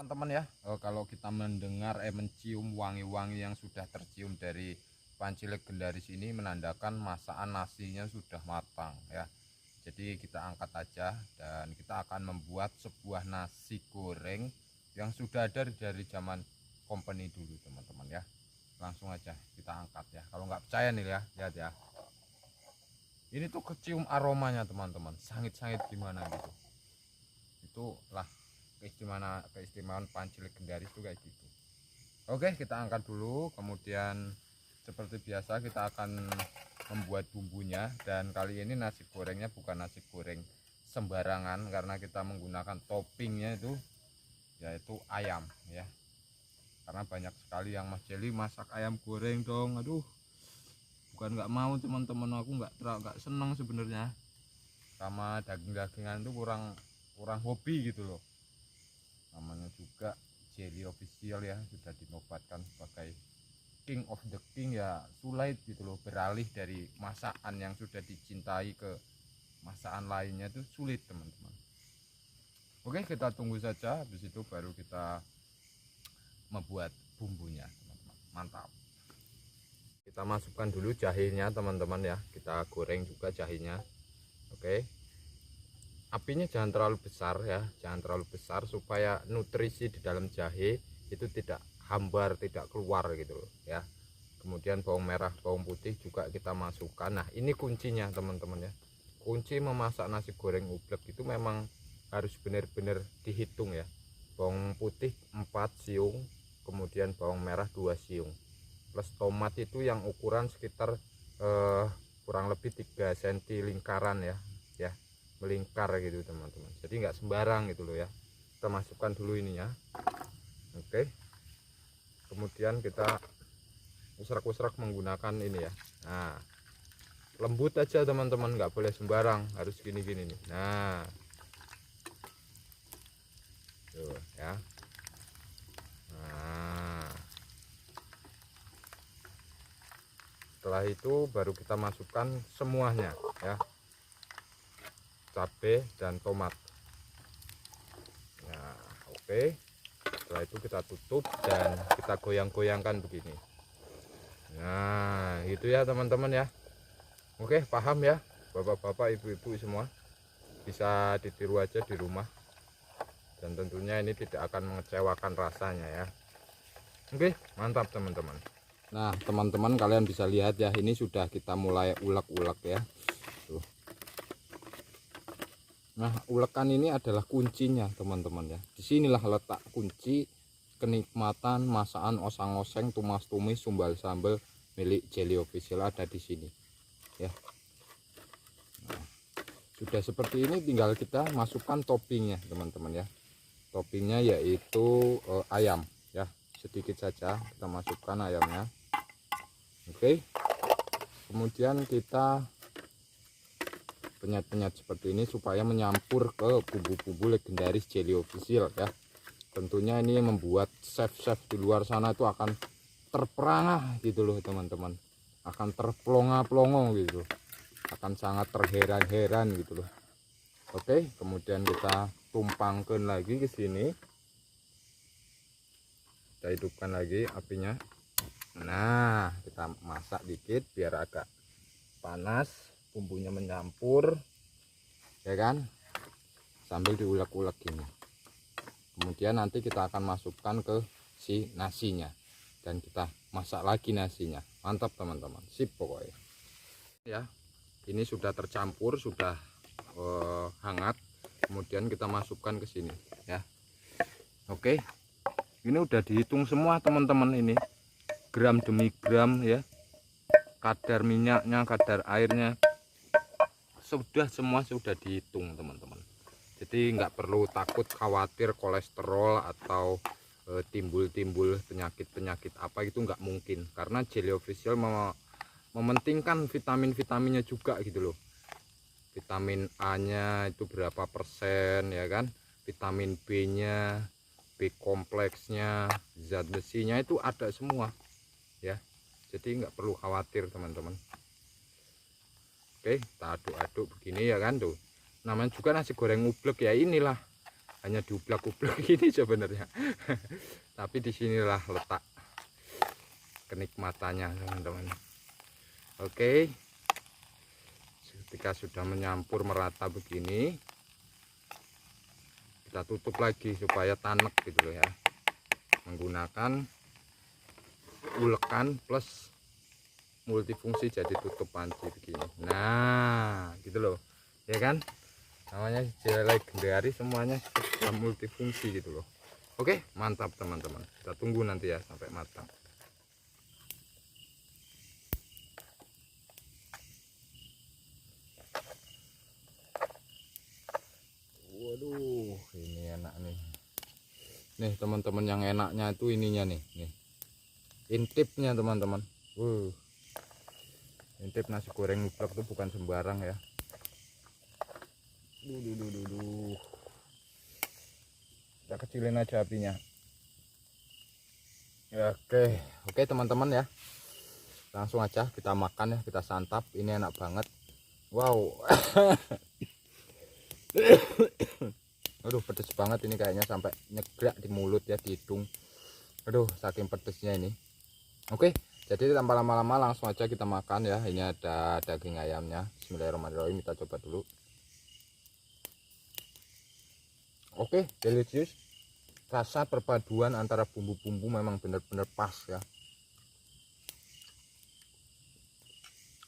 teman-teman ya. Kalau kita mencium wangi-wangi yang sudah tercium dari panci legendaris ini menandakan masakan nasinya sudah matang ya. Jadi kita angkat aja dan kita akan membuat sebuah nasi goreng yang sudah ada dari zaman company dulu teman-teman ya. Langsung aja kita angkat ya. Kalau nggak percaya nih ya, lihat ya. Ini tuh kecium aromanya teman-teman, sangit-sangit gimana gitu. Itulah keistimewaan panci legendaris itu kayak gitu. Oke, kita angkat dulu, kemudian seperti biasa kita akan membuat bumbunya. Dan kali ini nasi gorengnya bukan nasi goreng sembarangan, karena kita menggunakan toppingnya itu yaitu ayam ya. Karena banyak sekali yang Mas Jeli masak ayam goreng dong, aduh bukan nggak mau teman-teman, aku nggak seneng sebenarnya sama daging-dagingan itu, kurang hobi gitu loh. Namanya juga Jeli official ya, sudah dinobatkan sebagai king of the king ya, sulit gitu loh beralih dari masakan yang sudah dicintai ke masakan lainnya, itu sulit teman-teman. Oke, kita tunggu saja, habis itu baru kita membuat bumbunya teman-teman. Mantap. Kita masukkan dulu jahenya teman-teman ya, kita goreng juga jahenya. Oke, apinya jangan terlalu besar ya, jangan terlalu besar supaya nutrisi di dalam jahe itu tidak hambar, tidak keluar gitu loh ya. Kemudian bawang merah, bawang putih juga kita masukkan. Nah ini kuncinya teman-teman ya, kunci memasak nasi goreng ublek itu memang harus benar-benar dihitung ya. Bawang putih 4 siung, kemudian bawang merah 2 siung, plus tomat itu yang ukuran sekitar kurang lebih 3 cm lingkaran ya, melingkar gitu teman-teman, jadi nggak sembarang gitu loh ya. Kita masukkan dulu ininya. Oke, kemudian kita usrak-usrak menggunakan ini ya. Nah lembut aja teman-teman, nggak boleh sembarang, harus gini-gini nih. Nah tuh ya. Nah setelah itu baru kita masukkan semuanya ya, cabai dan tomat. Nah oke, setelah itu kita tutup dan kita goyang-goyangkan begini. Nah itu ya teman-teman ya. Oke, paham ya bapak-bapak, ibu-ibu semua, bisa ditiru aja di rumah, dan tentunya ini tidak akan mengecewakan rasanya ya. Oke, mantap teman-teman. Nah teman-teman, kalian bisa lihat ya, ini sudah kita mulai ulek-ulek ya. Tuh. Nah ulekan ini adalah kuncinya teman-teman ya. Disinilah letak kunci kenikmatan masakan osang-oseng, tumas-tumis, sumbal sambal milik Jeli Official, ada di sini ya. Nah, sudah seperti ini, tinggal kita masukkan toppingnya teman-teman ya. Toppingnya yaitu ayam ya, sedikit saja kita masukkan ayamnya. Oke, kemudian kita penyet-penyet seperti ini supaya menyampur ke bumbu-bumbu legendaris Jeli Official ya. Tentunya ini membuat chef-chef di luar sana itu akan terperangah gitu loh teman-teman, akan terplonga-plongo gitu, akan sangat terheran-heran gitu loh. Oke, kemudian kita tumpangkan lagi ke sini, kita hidupkan lagi apinya. Nah kita masak dikit biar agak panas, bumbunya mencampur ya kan, sambil diulek-ulek gini. Kemudian nanti kita akan masukkan ke si nasinya dan kita masak lagi nasinya. Mantap teman-teman, sip pokoknya ya. Ini sudah tercampur, sudah hangat. Kemudian kita masukkan ke sini ya. Oke, ini udah dihitung semua teman-teman, ini gram demi gram ya, kadar minyaknya, kadar airnya sudah, semua sudah dihitung teman-teman. Jadi nggak perlu takut khawatir kolesterol atau timbul-timbul penyakit-penyakit apa, itu nggak mungkin, karena Jeli Official mementingkan vitamin-vitaminnya juga gitu loh. Vitamin A nya itu berapa persen ya kan, vitamin B nya, B kompleksnya, zat besinya itu ada semua ya, jadi nggak perlu khawatir teman-teman. Oke, kita aduk-aduk begini ya kan, tuh namanya juga nasi goreng ublek ya, inilah hanya diublak-ublak ini sebenarnya. Tapi disinilah letak kenikmatannya teman-teman. Oke, ketika sudah menyampur merata begini, kita tutup lagi supaya tanek gitu loh ya, menggunakan ulekan plus multifungsi jadi tutup panci begini. Nah gitu loh ya kan, namanya jelai gendari semuanya sudah multifungsi gitu loh. Oke, mantap teman-teman, kita tunggu nanti ya sampai matang. Waduh, ini enak nih teman-teman. Yang enaknya itu ininya nih intipnya teman-teman. Intip nasi goreng ublak itu bukan sembarang ya. Kita kecilin aja apinya ya. Oke teman-teman ya, langsung aja kita makan ya, kita santap. Ini enak banget, wow. Aduh, pedes banget ini, kayaknya sampai nyegrak di mulut ya, di hidung. Aduh, saking pedesnya ini. Oke, jadi tanpa lama-lama langsung aja kita makan ya. Ini ada daging ayamnya. Bismillahirrahmanirrahim, kita coba dulu. Oke, delicious. Rasa perpaduan antara bumbu-bumbu memang benar-benar pas ya.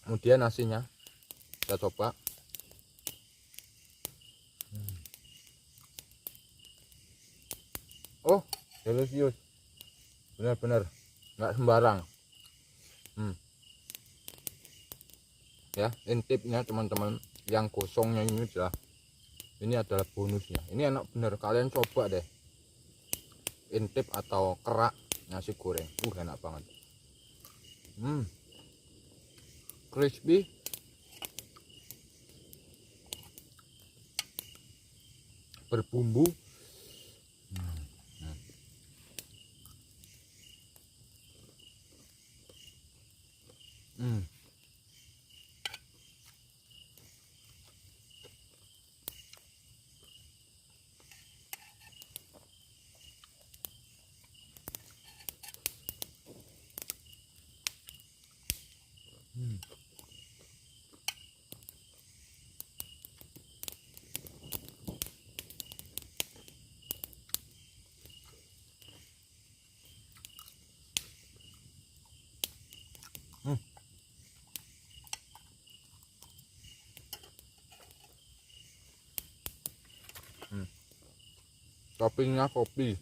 Kemudian nasinya kita coba. Oh, delicious, benar-benar nggak sembarang. Ya, intipnya teman-teman, yang gosongnya ini adalah bonusnya. Ini enak bener, kalian coba deh intip atau kerak nasi goreng, enak banget. Crispy, berbumbu. Toppingnya kopi.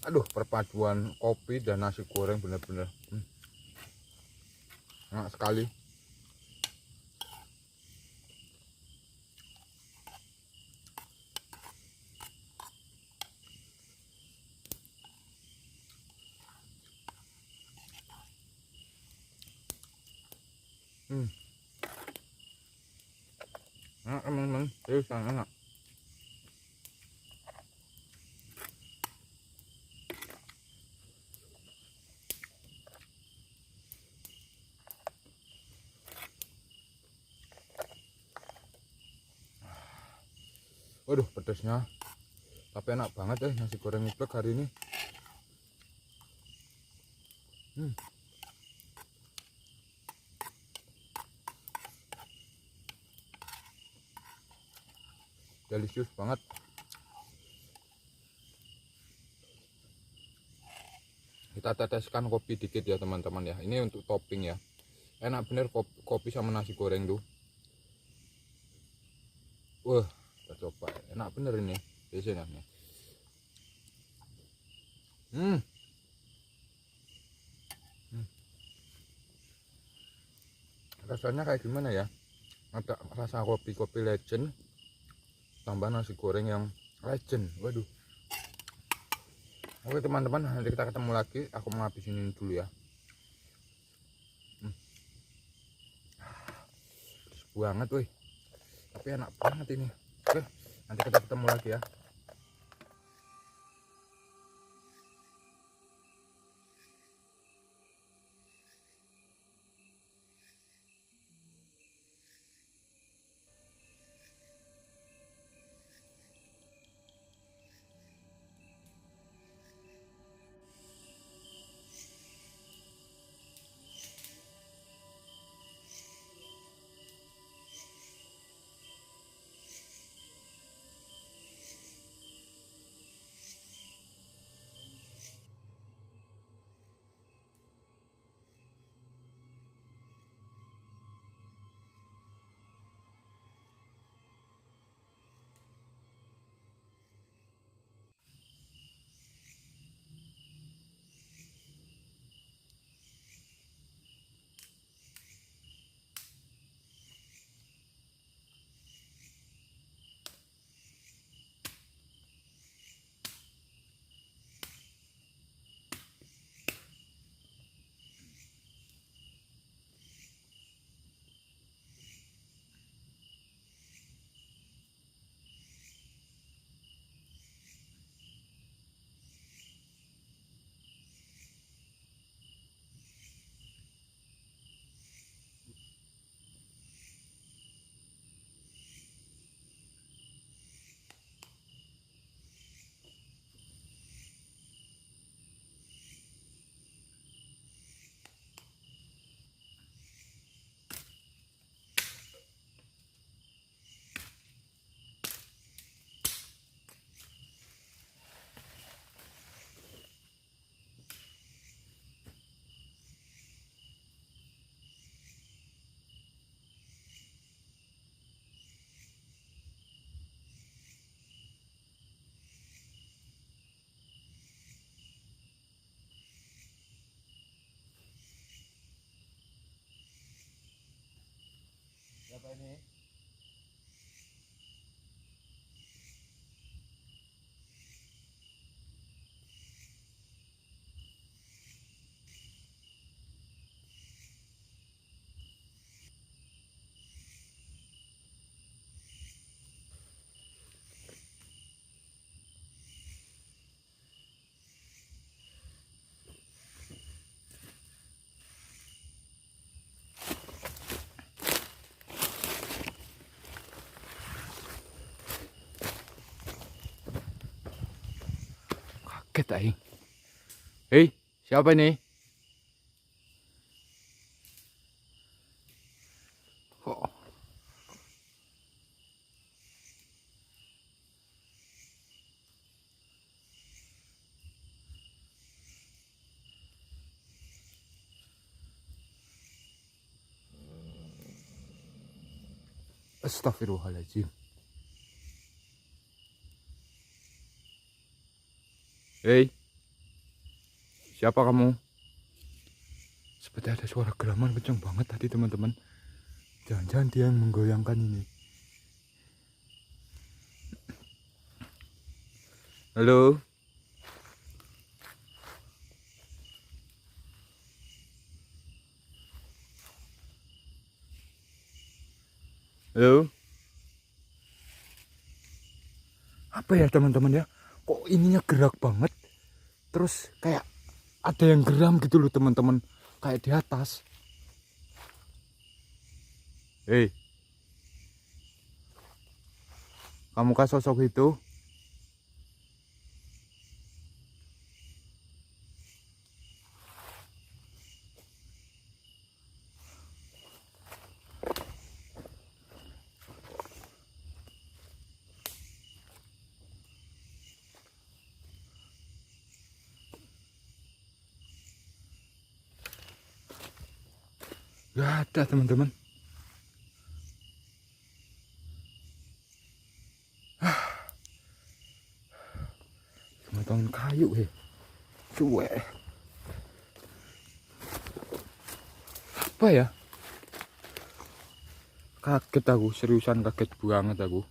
Aduh, perpaduan kopi dan nasi goreng bener-bener enak sekali. Enak teman-teman, serius enak. Waduh, pedasnya, tapi enak banget ya nasi goreng ublak hari ini. Delicious banget. Kita teteskan kopi dikit ya teman-teman ya. Ini untuk topping ya. Enak bener kopi sama nasi goreng tuh. Wah, kita coba. Enak bener ini. Biasanya nih. Rasanya kayak gimana ya? Ada rasa kopi legend tambah nasi goreng yang legend. Waduh. Oke teman-teman, nanti kita ketemu lagi. Aku mau habisin ini dulu ya. Pedes banget wih, tapi enak banget ini. Oke, nanti kita ketemu lagi ya. Kaget aing. Hei, siapa ini? Kok astagfirullahaladzim. Hei, siapa kamu? Seperti ada suara geraman kencang banget tadi teman-teman. Jangan-jangan dia yang menggoyangkan ini. Halo? Halo? Apa ya teman-teman ya? Kok ininya gerak banget? Terus kayak ada yang geram gitu loh teman-teman. Kayak di atas. Hei, kamu kah sosok itu? Gak ada teman-teman. Teman-teman kayu he. Cuek. Apa ya? Kaget aku, seriusan kaget banget aku.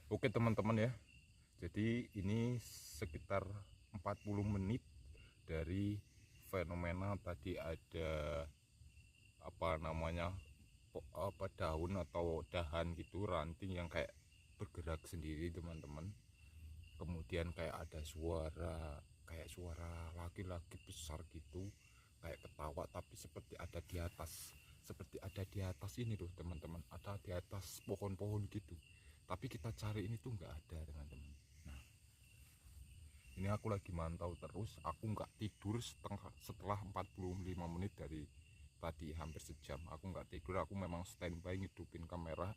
Oke teman-teman ya. Jadi ini sekitar 40 menit dari fenomena tadi ada apa namanya daun atau dahan gitu, ranting yang kayak bergerak sendiri teman-teman. Kemudian kayak ada suara laki-laki besar gitu, kayak ketawa tapi seperti ada di atas ini tuh teman-teman, ada di atas pohon-pohon gitu, tapi kita cari ini tuh nggak ada teman-teman. Nah, ini aku lagi mantau terus, aku nggak tidur setelah 45 menit dari tadi, hampir sejam aku nggak tidur. Aku memang standby ngidupin kamera,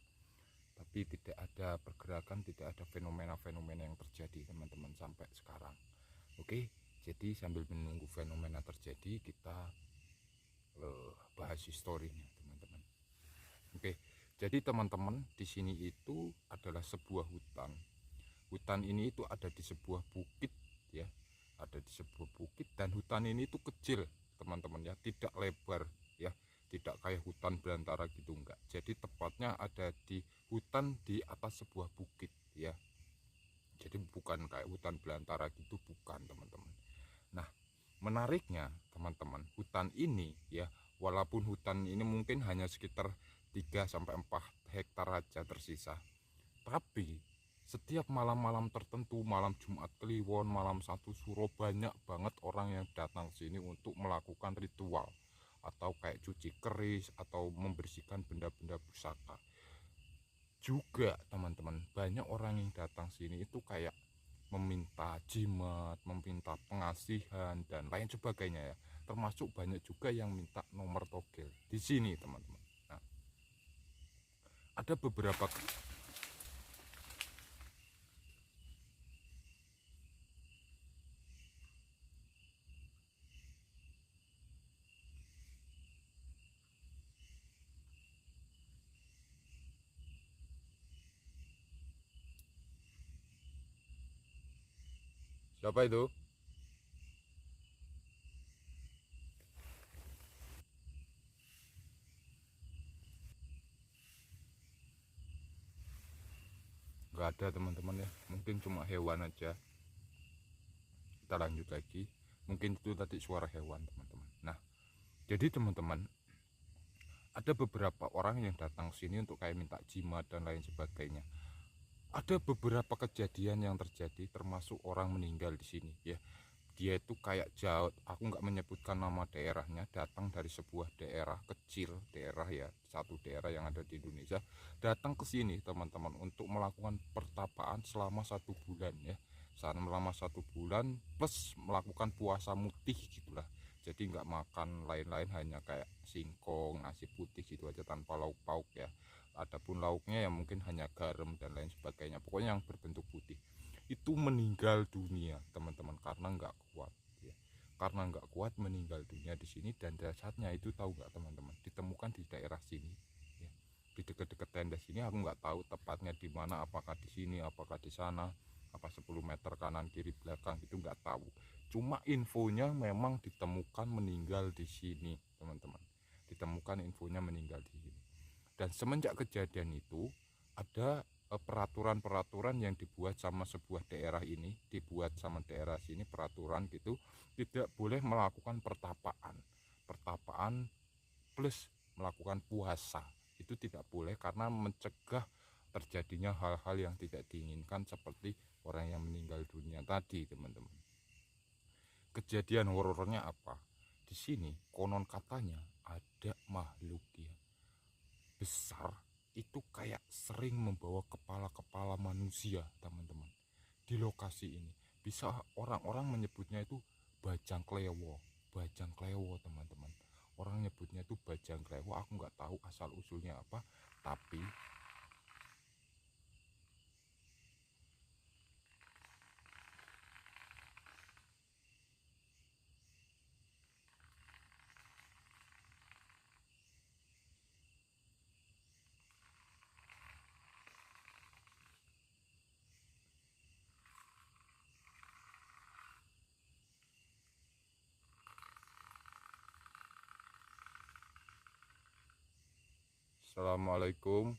tapi tidak ada pergerakan, tidak ada fenomena-fenomena yang terjadi teman-teman sampai sekarang. Oke, jadi sambil menunggu fenomena terjadi, kita bahas historinya teman-teman. Oke, jadi teman-teman, di sini itu adalah sebuah hutan. Hutan ini itu ada di sebuah bukit ya, ada di sebuah bukit, dan hutan ini itu kecil teman-teman ya, tidak lebar ya, tidak kayak hutan belantara gitu, enggak. Jadi tepatnya ada di hutan di atas sebuah bukit ya, jadi bukan kayak hutan belantara gitu, bukan teman-teman. Nah, Menariknya teman-teman, hutan ini ya, walaupun hutan ini mungkin hanya sekitar 3-4 hektar aja tersisa, tapi setiap malam-malam tertentu, malam Jumat Kliwon, malam 1 Suro, banyak banget orang yang datang sini untuk melakukan ritual atau kayak cuci keris atau membersihkan benda-benda pusaka. Juga teman-teman, banyak orang yang datang sini itu kayak meminta jimat, meminta pengasihan dan lain sebagainya ya. Termasuk banyak juga yang minta nomor togel di sini teman-teman. Nah, ada beberapa. Siapa itu? Nggak ada teman-teman ya, mungkin cuma hewan aja. Kita lanjut lagi, mungkin itu tadi suara hewan teman-teman. Nah, jadi teman-teman, ada beberapa orang yang datang sini untuk kayak minta jimat dan lain sebagainya. Ada beberapa kejadian yang terjadi, termasuk orang meninggal di sini ya. Dia itu kayak jauh, aku nggak menyebutkan nama daerahnya, datang dari sebuah daerah kecil, daerah ya, satu daerah yang ada di Indonesia, datang ke sini teman-teman untuk melakukan pertapaan selama 1 bulan ya. Selama 1 bulan plus melakukan puasa mutih gitulah. Jadi nggak makan lain-lain, hanya kayak singkong, nasi putih gitu aja tanpa lauk pauk ya. Adapun lauknya ya mungkin hanya garam dan lain sebagainya, pokoknya yang berbentuk putih. Itu meninggal dunia teman-teman karena nggak kuat ya. Karena nggak kuat meninggal dunia di sini. Dan jasadnya itu tahu nggak teman-teman, ditemukan di daerah sini ya, di dekat-dekat tenda sini. Aku nggak tahu tepatnya di mana, apakah di sini, apakah di sana, apa 10 meter kanan kiri belakang, itu nggak tahu. Cuma infonya memang ditemukan meninggal di sini teman-teman, ditemukan infonya meninggal di sini. Dan semenjak kejadian itu ada peraturan-peraturan yang dibuat sama sebuah daerah ini, dibuat sama daerah sini peraturan gitu, tidak boleh melakukan pertapaan. Pertapaan plus melakukan puasa itu tidak boleh karena mencegah terjadinya hal-hal yang tidak diinginkan seperti orang yang meninggal dunia tadi teman-teman. Kejadian horornya apa? Di sini konon katanya ada makhluk ya, besar, itu kayak sering membawa kepala-kepala manusia teman-teman di lokasi ini. Bisa orang-orang menyebutnya itu bajang klewo. Bajang klewo teman-teman, orang nyebutnya itu bajang klewo. Aku nggak tahu asal usulnya apa, tapi assalamualaikum.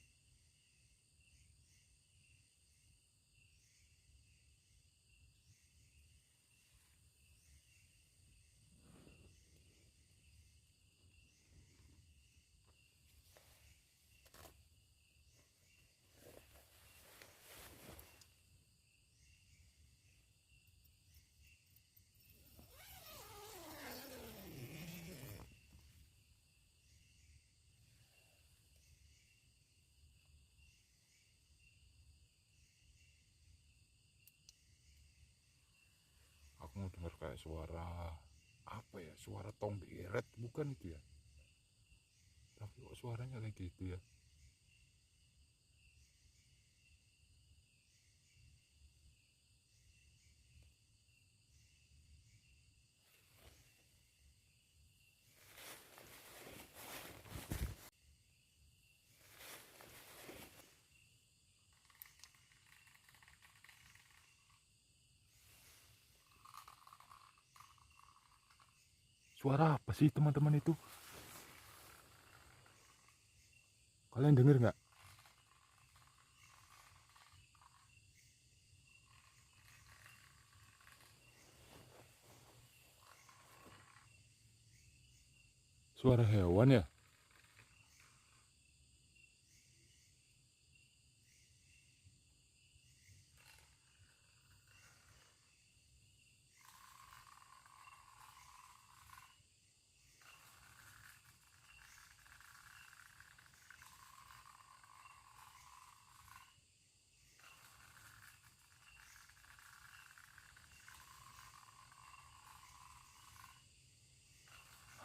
Aku mau dengar kayak suara apa ya, suara tong beret bukan itu ya, tapi kok suaranya kayak gitu ya. Suara apa sih teman-teman itu? Kalian denger nggak? Suara hewan ya?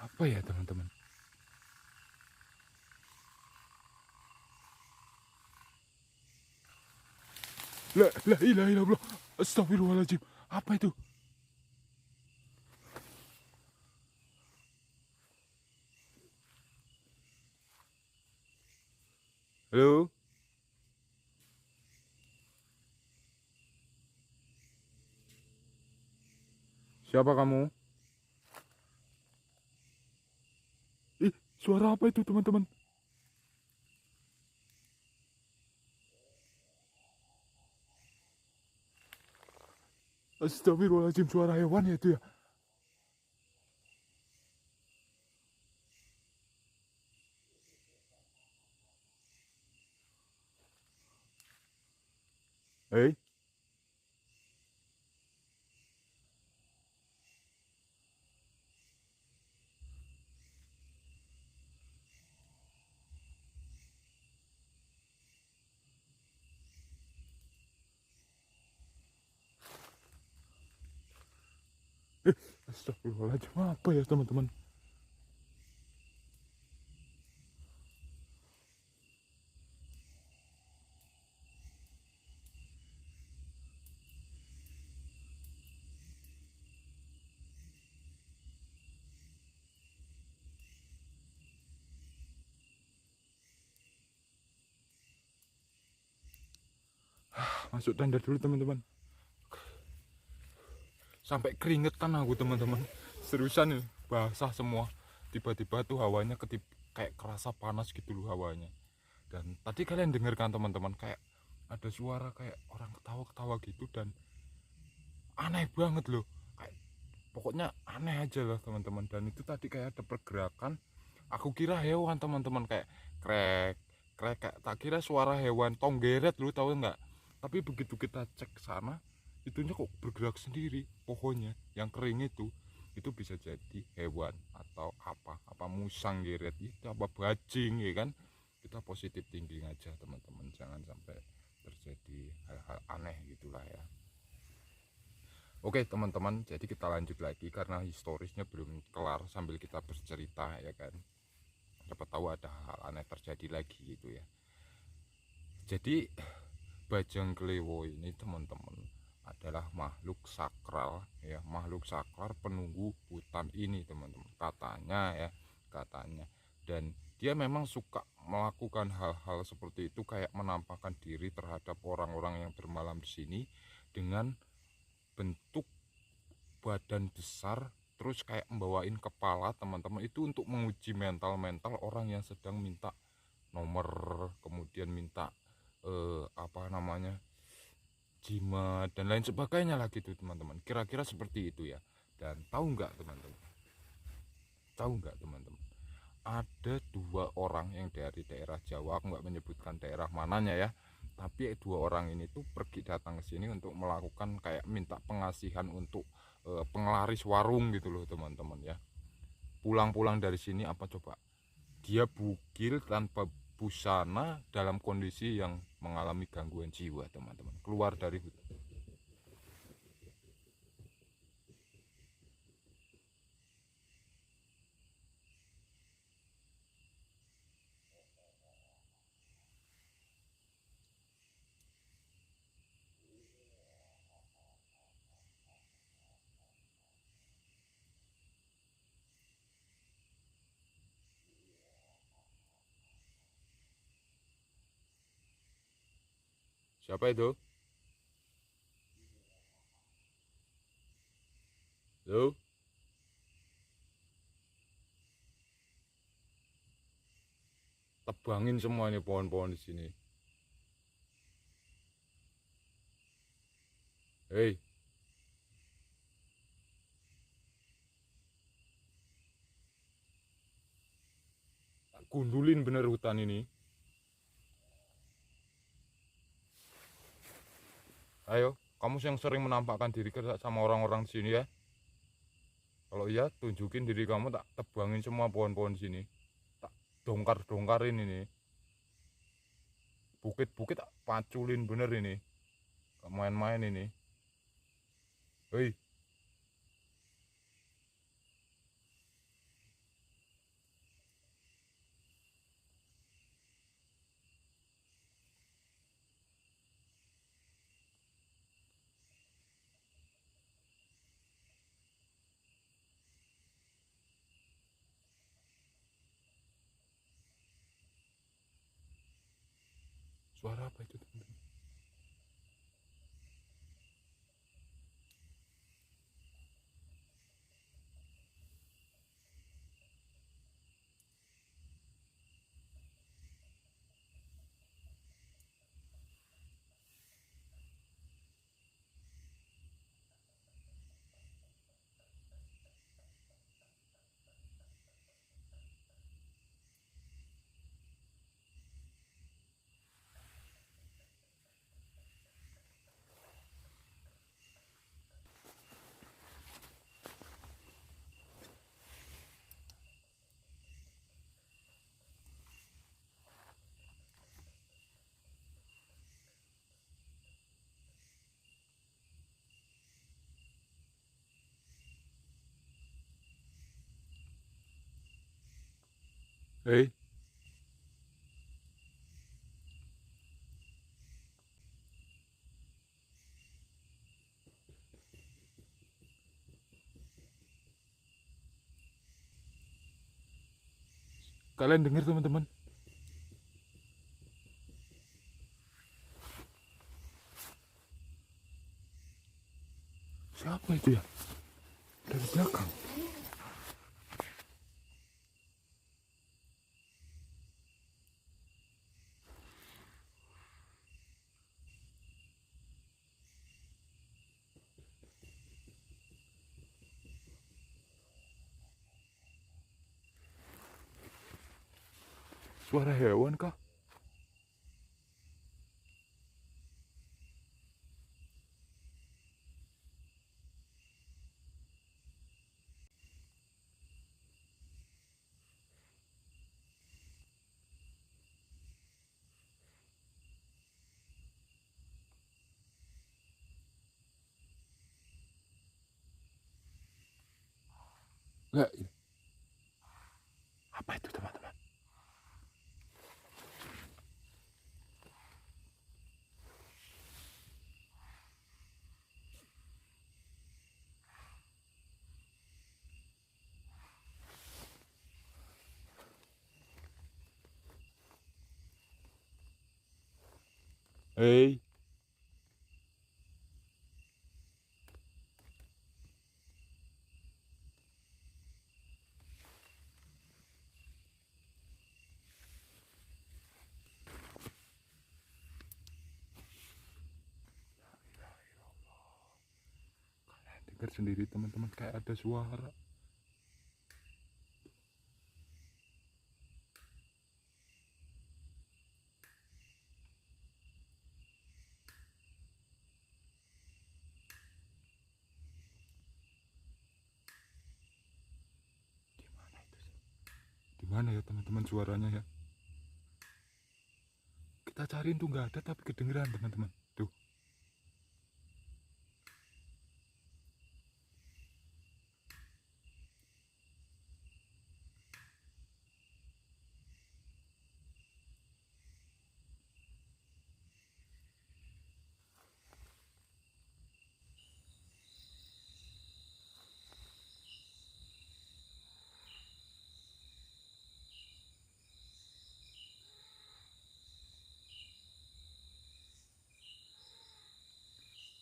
Apa ya teman-teman? La ilaha illallah. Astagfirullahaladzim. Apa itu? Halo? Siapa kamu? Ih, suara apa itu teman-teman? Astagfirullahaladzim, suara hewan ya itu ya? Hei? Astagfirullahaladzim, apa ya teman-teman? Masuk tenda dulu teman-teman. Sampai keringetan aku teman-teman. Seriusan nih, basah semua. Tiba-tiba tuh hawanya kayak kerasa panas gitu loh hawanya. Dan tadi kalian dengarkan teman-teman, kayak ada suara kayak orang ketawa-ketawa gitu, dan aneh banget loh. Kayak pokoknya aneh aja lah teman-teman. Dan itu tadi kayak ada pergerakan. Aku kira hewan teman-teman, kayak krek krek, kayak tak kira suara hewan tonggeret, lu tahu nggak? Tapi begitu kita cek ke sana, itunya kok bergerak sendiri. Pohonnya yang kering itu bisa jadi hewan atau apa musang geret itu, apa bajing ya kan. Kita positif thinking aja teman-teman, jangan sampai terjadi hal-hal aneh gitulah ya. Oke teman-teman, jadi kita lanjut lagi karena historisnya belum kelar, sambil kita bercerita ya kan. Siapa tahu ada hal aneh terjadi lagi gitu ya. Jadi Bajang Klewo ini teman-teman adalah makhluk sakral ya, makhluk sakral penunggu hutan ini teman-teman, katanya. Dan dia memang suka melakukan hal-hal seperti itu, kayak menampakkan diri terhadap orang-orang yang bermalam di sini dengan bentuk badan besar, terus kayak membawain kepala teman-teman, itu untuk menguji mental orang yang sedang minta nomor, kemudian minta apa namanya, jimat dan lain sebagainya lah gitu teman-teman. Kira-kira seperti itu ya. Dan tahu nggak teman-teman, ada dua orang yang dari daerah Jawa, aku nggak menyebutkan daerah mananya ya, tapi dua orang ini tuh pergi datang ke sini untuk melakukan kayak minta pengasihan untuk penglaris warung gitu loh teman-teman ya. Pulang-pulang dari sini apa coba, dia bugil tanpa busana, dalam kondisi yang mengalami gangguan jiwa teman-teman, keluar dari hutan. Siapa itu? Lo tebangin semua ini pohon-pohon di sini. Hei, gundulin bener hutan ini. Ayo, kamu yang sering menampakkan diri sama orang-orang di sini ya. Kalau iya, tunjukin diri kamu, tak tebangin semua pohon-pohon di sini. Tak dongkar-dongkarin ini. Bukit-bukit tak paculin bener ini. Gak main-main ini. Hei. Suara apa itu, teman-teman? Hei. Kalian dengar, teman-teman? Siapa itu ya? Dari belakang. Suara hewan kah? Enggak. Apa itu, teman-teman? Hei. Dengar sendiri, teman-teman, kayak ada suara. Di mana ya, teman-teman, suaranya ya? Kita cariin tuh nggak ada, tapi kedengeran, teman-teman. Tuh.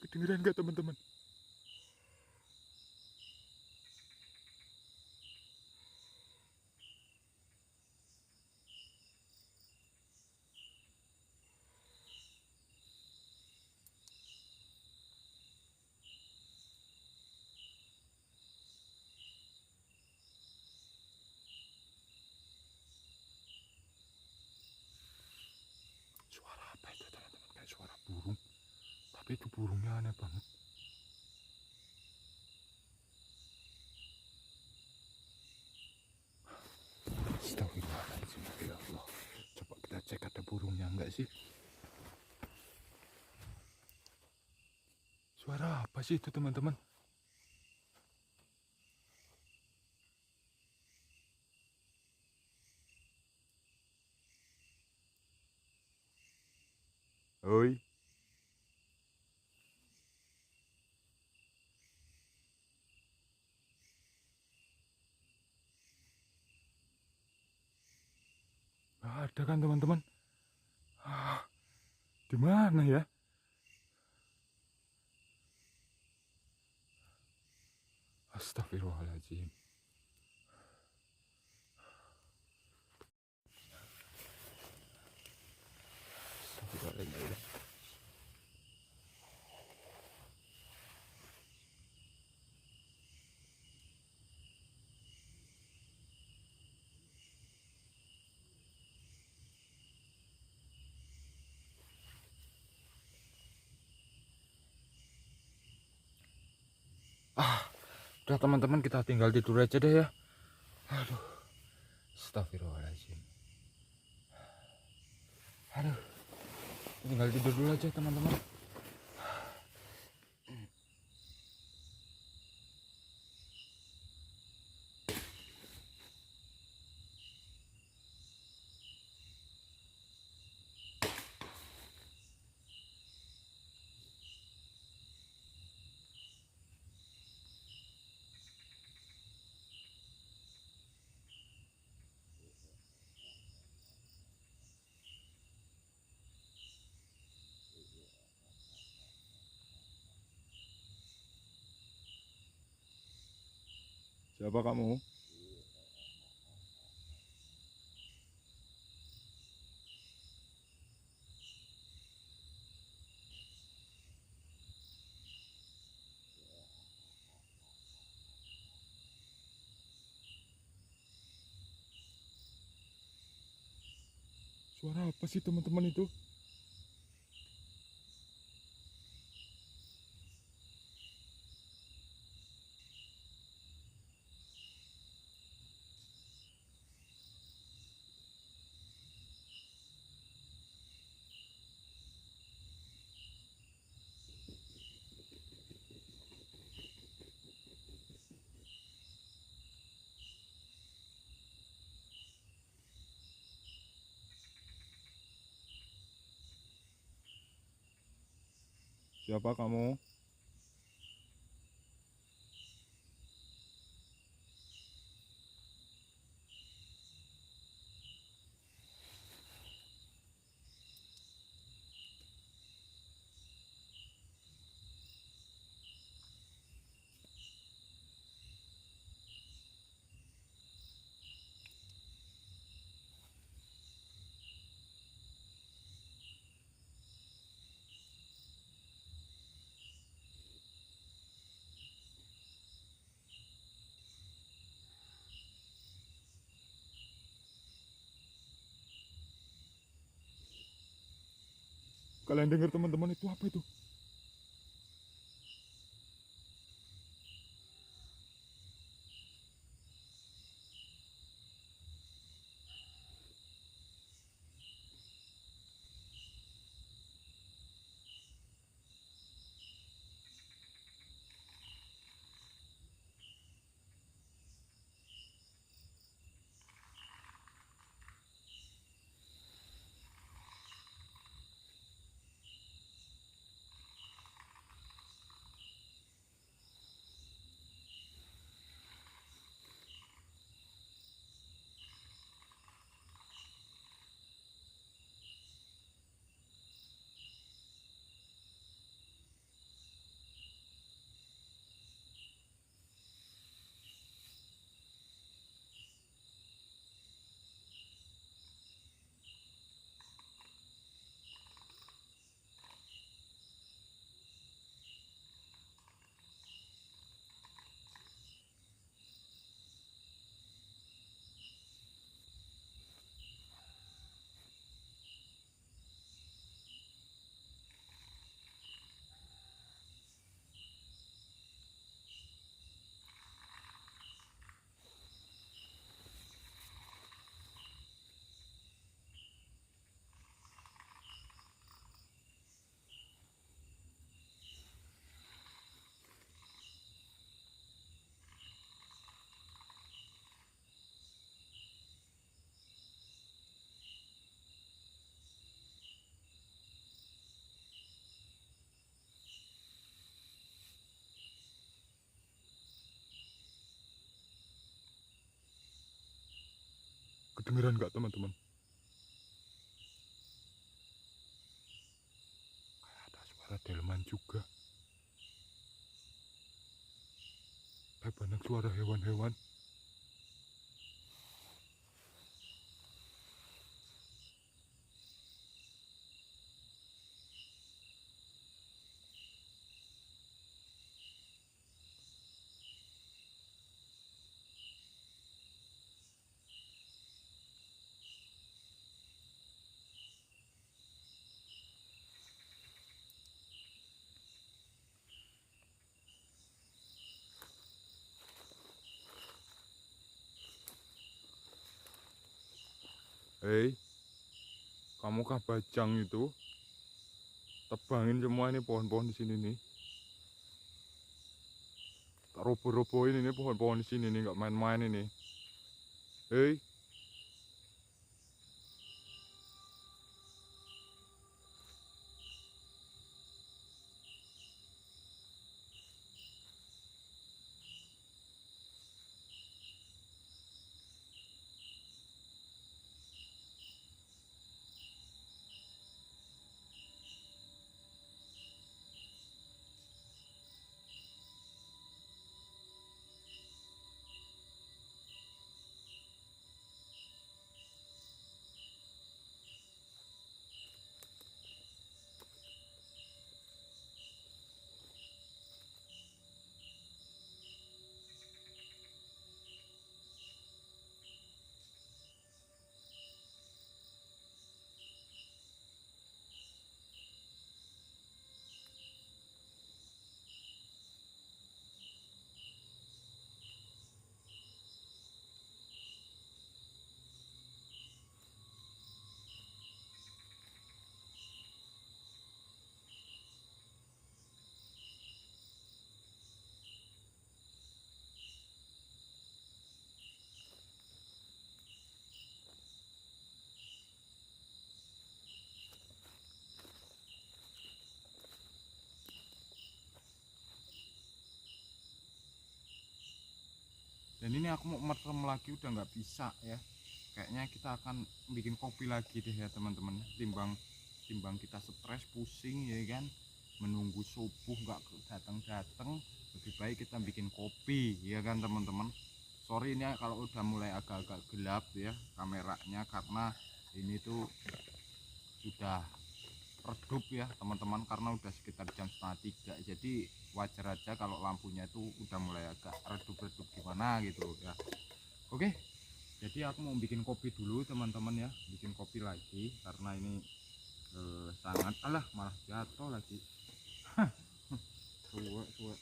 Kedengeran nggak, teman-teman? Apa itu teman-teman? Kayak suara burung. Tapi itu burungnya aneh banget. Astagfirullahaladzim, ya Allah. Coba kita cek ada burungnya enggak sih? Suara apa sih itu teman-teman? Oi. Ada kan teman-teman? Di mana ya? Astagfirullahaladzim. Astagfirullahaladzim. Udah teman-teman, kita tinggal tidur aja deh ya. Aduh. Astagfirullahaladzim. Aduh. Tinggal tidur dulu aja teman-teman. Siapa kamu? Suara apa sih teman-teman itu? Siapa kamu? Kalian dengar teman-teman, itu apa itu? Kedengeran nggak teman-teman? Kayak ada suara delman juga. Kayak banyak suara hewan-hewan. Hei, kamu kah bajang itu? Tebangin semua ini pohon-pohon di sini nih. Tak roboh-robohin ini pohon-pohon di sini nih, nggak main-main ini. Hei, dan ini aku mau merem lagi udah nggak bisa ya. Kayaknya kita akan bikin kopi lagi deh ya teman-teman. Timbang kita stres pusing ya kan, menunggu subuh nggak datang-datang, lebih baik kita bikin kopi ya kan teman-teman. Sorry ini kalau udah mulai agak-agak gelap ya kameranya, karena ini tuh sudah redup ya teman-teman, karena udah sekitar jam 2:30, jadi wajar aja kalau lampunya itu udah mulai agak redup-redup gimana gitu ya. Oke, jadi aku mau bikin kopi dulu teman-teman ya, bikin kopi lagi karena ini sangat malah jatuh lagi. Suwe.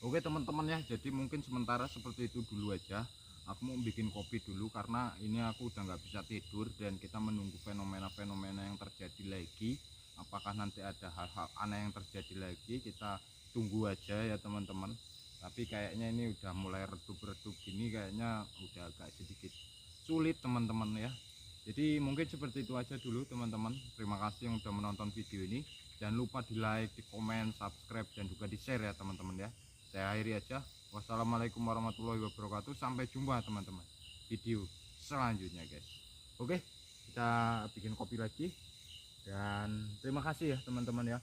Oke teman-teman ya, jadi mungkin sementara seperti itu dulu aja. Aku mau bikin kopi dulu karena ini aku udah nggak bisa tidur dan kita menunggu fenomena-fenomena yang terjadi lagi. Apakah nanti ada hal-hal aneh yang terjadi lagi, kita tunggu aja ya teman-teman. Tapi kayaknya ini udah mulai redup-redup gini, kayaknya udah agak sedikit sulit teman-teman ya. Jadi mungkin seperti itu aja dulu teman-teman. Terima kasih yang udah menonton video ini. Jangan lupa di like, di komen, subscribe, dan juga di share ya teman-teman ya. Saya akhiri aja. Wassalamualaikum warahmatullahi wabarakatuh. Sampai jumpa teman-teman video selanjutnya guys. Oke, kita bikin kopi lagi. Dan terima kasih ya teman-teman ya.